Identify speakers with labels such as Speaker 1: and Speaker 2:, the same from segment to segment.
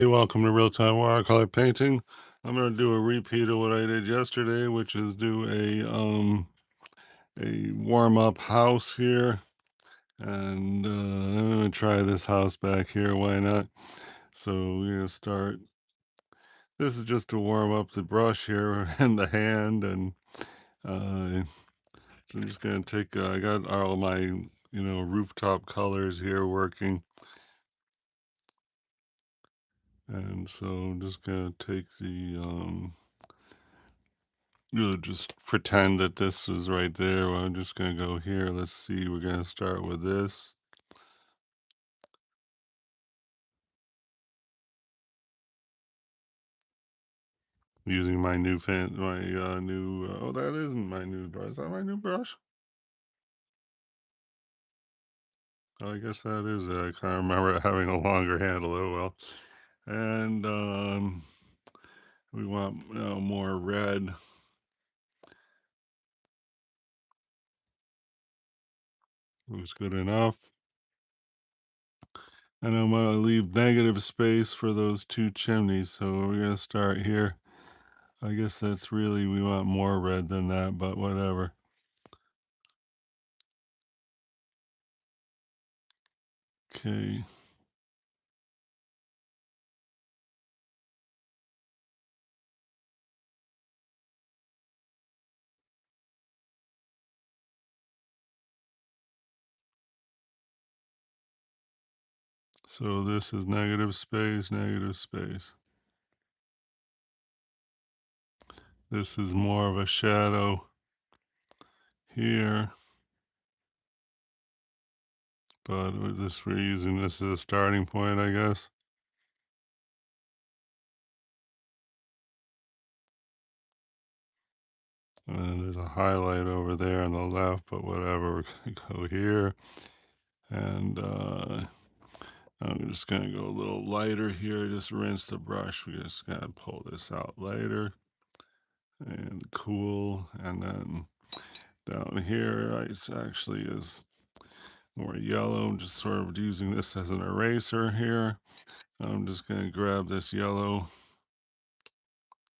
Speaker 1: Hey, welcome to Real Time Watercolor Painting. I'm going to do a repeat of what I did yesterday, which is do a warm up house here, and I'm going to try this house back here. Why not? So we're going to start. This is just to warm up the brush here and the hand, and so I'm just going to take. I got all my rooftop colors here working, and so I'm just going to take the just pretend that this was right there. Well, I'm just gonna go here. Let's see. We're gonna start with this using my new new. Oh, that isn't my new brush. Is that my new brush? Oh, I guess that is it. I can't remember it having a longer handle. Oh well. And we want more red. Looks good enough. And I'm gonna leave negative space for those two chimneys. So we're gonna start here. I guess that's really, we want more red than that, but whatever. Okay. So this is negative space, negative space. This is more of a shadow here, but we're using this as a starting point, I guess. And there's a highlight over there on the left, but whatever, we're gonna go here. And I'm just gonna go a little lighter here, just rinse the brush. We're just gonna pull this out lighter and cool. And then down here, it actually is more yellow. I'm just sort of using this as an eraser here. I'm just going to grab this yellow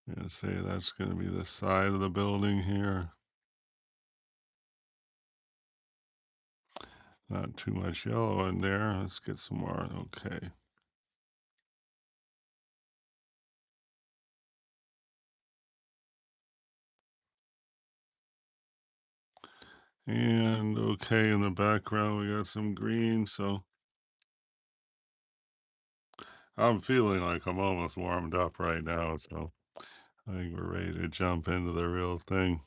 Speaker 1: and say that's going to be the side of the building here. Not too much yellow in there. Let's get some more. Okay. And okay, in the background, we got some green. So I'm feeling like I'm almost warmed up right now. So I think we're ready to jump into the real thing.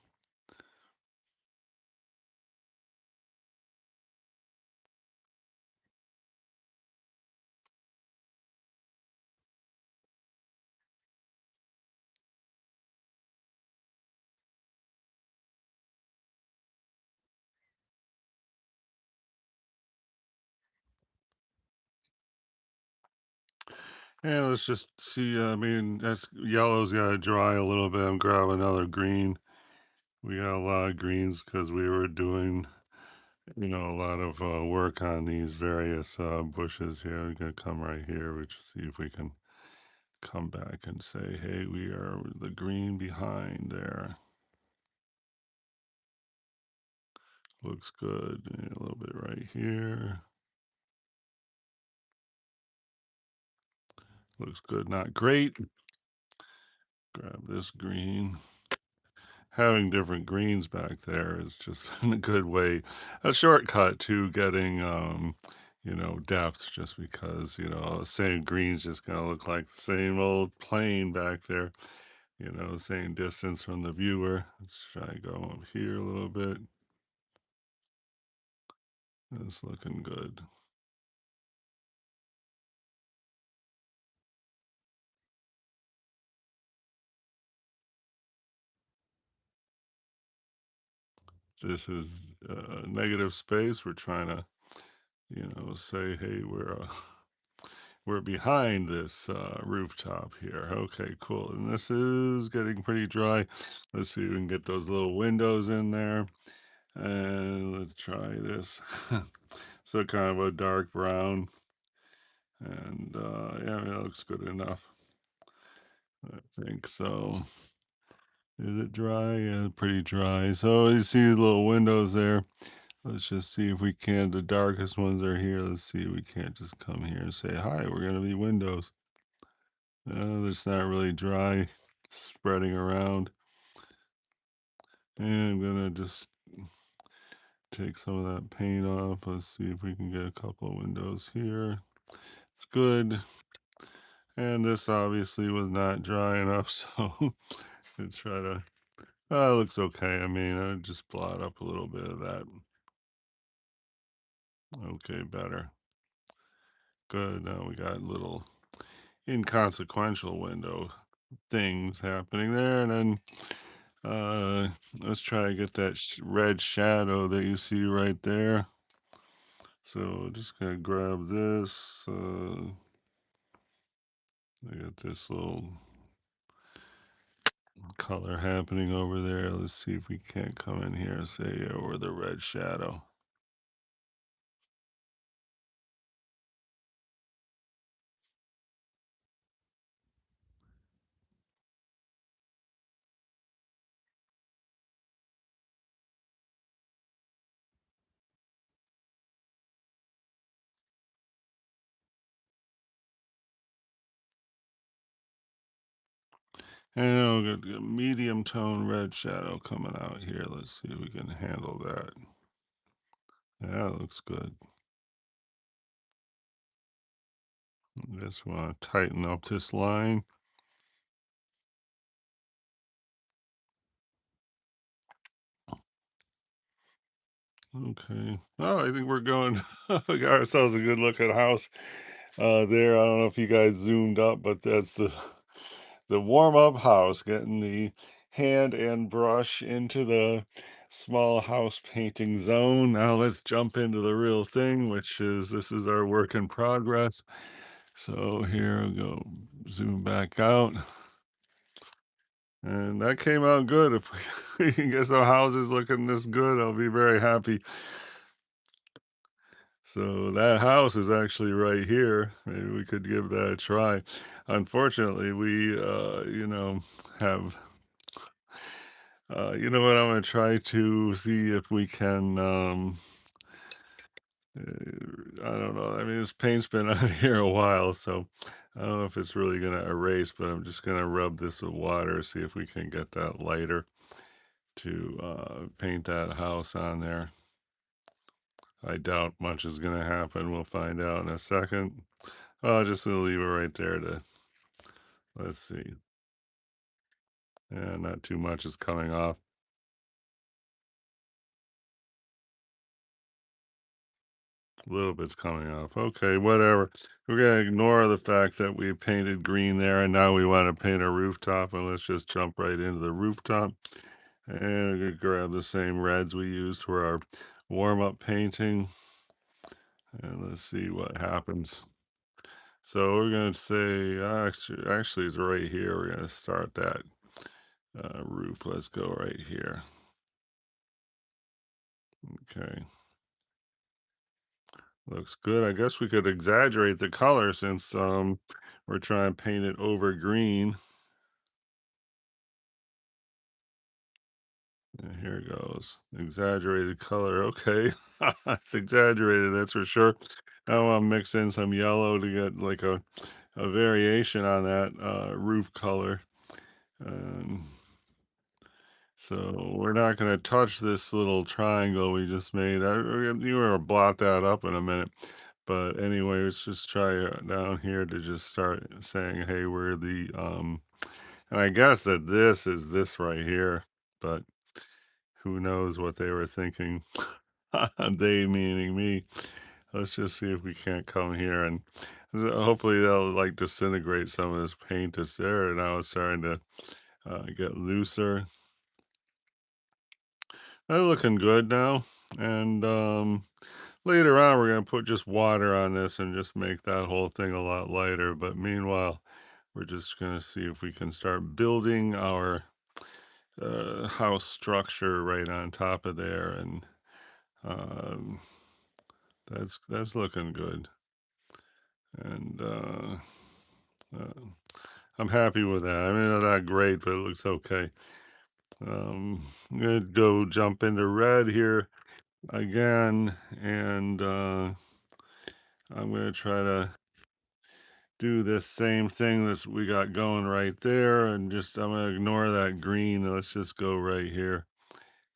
Speaker 1: And let's just see. I mean, that's yellow's got to dry a little bit. I'm grabbing another green. We got a lot of greens because we were doing, a lot of work on these various bushes here. We're gonna come right here. We just see if we can come back and say, hey, we are the green behind there. Looks good. And a little bit right here. Looks good, not great. Grab this green. Having different greens back there is just in a good way, a shortcut to getting, depth, just because, same green's just gonna look like the same old plane back there, same distance from the viewer. Let's try to go up here a little bit. It's looking good. This is negative space. We're trying to, say, hey, we're behind this rooftop here. Okay, cool. And this is getting pretty dry. Let's see if we can get those little windows in there. And let's try this. So kind of a dark brown. And yeah, I mean, it looks good enough. I think so. Is it dry? Yeah, pretty dry. So you see the little windows there. Let's just see if we can. The darkest ones are here. Let's see if we can't just come here and say, hi, we're going to be windows. It's not really dry, spreading around. And I'm going to just take some of that paint off. Let's see if we can get a couple of windows here. It's good. And this obviously was not dry enough, so to try to, it looks okay. I mean, I just blot up a little bit of that. Okay, better. Good. Now we got little inconsequential window things happening there. And then let's try to get that red shadow that you see right there. So just gonna grab this. I got this little color happening over there. Let's see if we can't come in here and say, yeah, we're the red shadow. And I'll get a medium tone red shadow coming out here. Let's see if we can handle that. Yeah, that looks good. Just want to tighten up this line. Okay. Oh, I think we're going. We got ourselves a good looking house there. I don't know if you guys zoomed up, but that's the warm up house, getting the hand and brush into the small house painting zone. Now let's jump into the real thing, which is this is our work in progress. So here we go, zoom back out. And that came out good. If we can get some houses looking this good, I'll be very happy. So that house is actually right here. Maybe we could give that a try. Unfortunately, we, have, you know what, I'm gonna try to see if we can, I don't know. I mean, this paint's been on here a while, so I don't know if it's really gonna erase, but I'm just gonna rub this with water, see if we can get that lighter to paint that house on there. I doubt much is gonna happen. We'll find out in a second. I'll just gonna leave it right there to let's see. Yeah, not too much is coming off. A little bit's coming off. Okay, whatever. We're gonna ignore the fact that we painted green there, and now we want to paint a rooftop, and let's just jump right into the rooftop. And we're gonna grab the same reds we used for our warm-up painting, and let's see what happens. So we're gonna say, actually, it's right here. We're gonna start that roof. Let's go right here. Okay. Looks good. I guess we could exaggerate the color since we're trying to paint it over green. And here it goes. Exaggerated color. Okay. It's exaggerated, that's for sure. I want to mix in some yellow to get like a variation on that roof color. Um, so we're not going to touch this little triangle we just made. You were to blot that up in a minute. But anyway, let's just try down here to just start saying, hey, we're the, and I guess that this is this right here, but who knows what they were thinking. They meaning me. Let's just see if we can't come here and hopefully they'll like disintegrate some of this paint that's there. And now it's starting to get looser. They're looking good now. And later on, we're going to put just water on this and just make that whole thing a lot lighter. But meanwhile, we're just going to see if we can start building our house structure right on top of there. And um, that's looking good. And uh, I'm happy with that. I mean, not great, but it looks okay. I'm gonna go jump into red here again, and I'm gonna try to do this same thing that we got going right there, and just I'm gonna ignore that green. Let's just go right here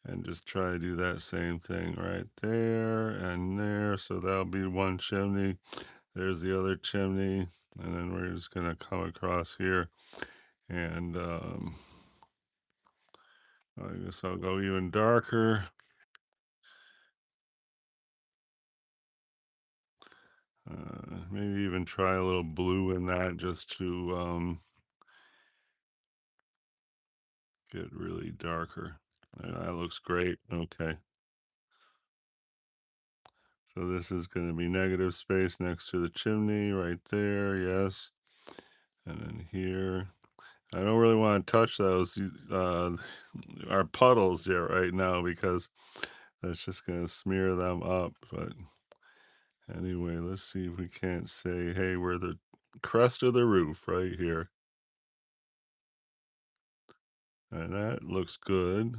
Speaker 1: and just try to do that same thing right there and there. So that'll be one chimney. There's the other chimney, and then we're just gonna come across here, and I guess I'll go even darker. Maybe even try a little blue in that just to get really darker. That looks great. Okay. So this is going to be negative space next to the chimney right there. Yes. And then here. I don't really want to touch those our puddles yet right now because that's just going to smear them up. But anyway, let's see if we can't say, hey, we're the crest of the roof right here. And that looks good.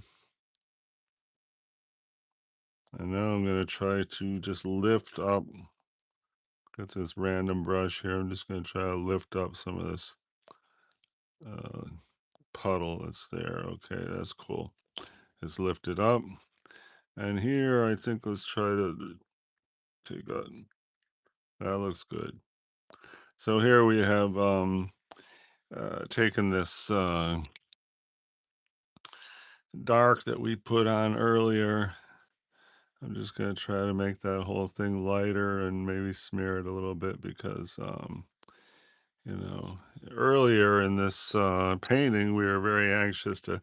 Speaker 1: And now I'm going to try to just lift up. Got this random brush here. I'm just going to try to lift up some of this uh, puddle that's there. Okay, that's cool. It's lifted up. And here, I think let's try to take a, that looks good. So here we have taken this dark that we put on earlier. I'm just going to try to make that whole thing lighter and maybe smear it a little bit because you know, earlier in this painting, we were very anxious to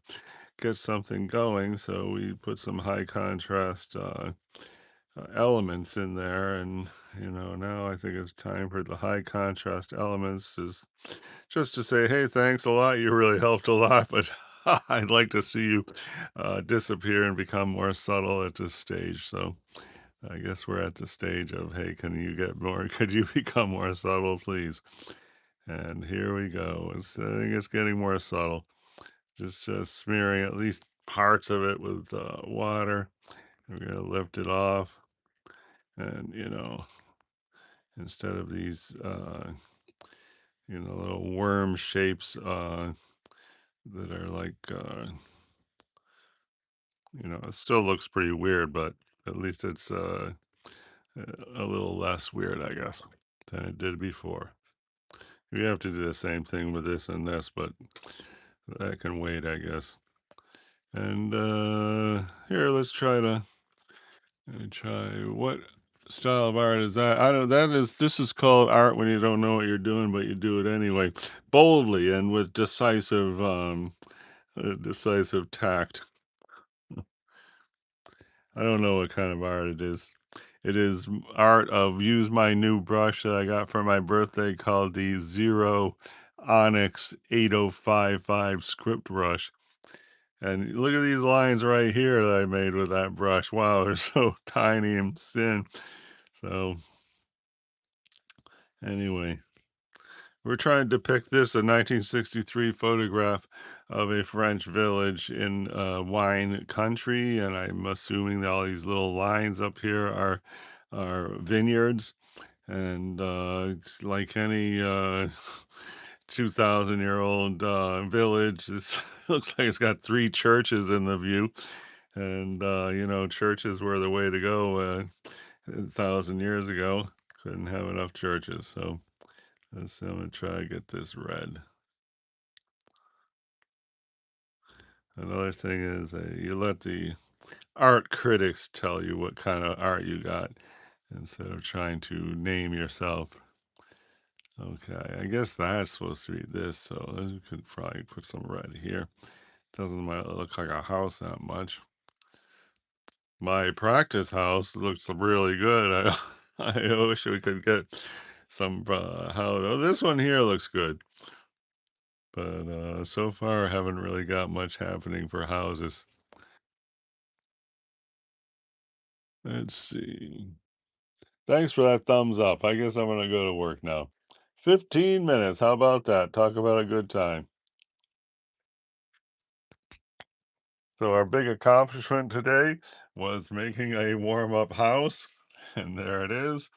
Speaker 1: get something going, so we put some high contrast elements in there, and now I think it's time for the high contrast elements, just to say, hey, thanks a lot, you really helped a lot, but I'd like to see you disappear and become more subtle at this stage. So I guess we're at the stage of, hey, can you get more? Could you become more subtle, please? And here we go. I think it's getting more subtle. Just smearing at least parts of it with water. We're going to lift it off. And, instead of these, little worm shapes that are like, it still looks pretty weird, but at least it's a little less weird, I guess, than it did before. We have to do the same thing with this and this, but that can wait, I guess. And here, let me try what style of art is that? I don't this is called art when you don't know what you're doing, but you do it anyway, boldly and with decisive tact. I don't know what kind of art it is. It is art of use my new brush that I got for my birthday called the Zero Onyx 8055 script brush. And look at these lines right here that I made with that brush. Wow, they're so tiny and thin. So anyway, we're trying to depict this a 1963 photograph of a French village in wine country, and I'm assuming that all these little lines up here are vineyards. And it's like any 2,000-year-old village. This looks like it's got three churches in the view, and churches were the way to go 1,000 years ago. Couldn't have enough churches, so I'm gonna try to get this red. Another thing is you let the art critics tell you what kind of art you got instead of trying to name yourself. Okay, I guess that's supposed to be this, so we could probably put some red here. Doesn't might look like a house that much. My practice house looks really good. I wish we could get some house. Oh, this one here looks good, but so far I haven't really got much happening for houses. Let's see. Thanks for that thumbs up. I guess I'm gonna go to work now. 15 minutes. How about that? Talk about a good time. So our big accomplishment today was making a warm-up house, and there it is.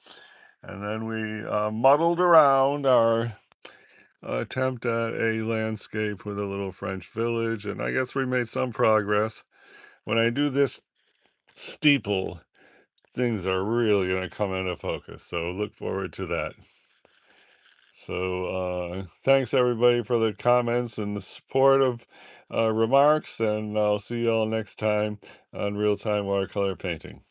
Speaker 1: And then we muddled around our attempt at a landscape with a little French village, and I guess we made some progress. When I do this steeple, things are really going to come into focus, so look forward to that. So, thanks everybody for the comments and the supportive remarks, and I'll see you all next time on Real Time Watercolor Painting.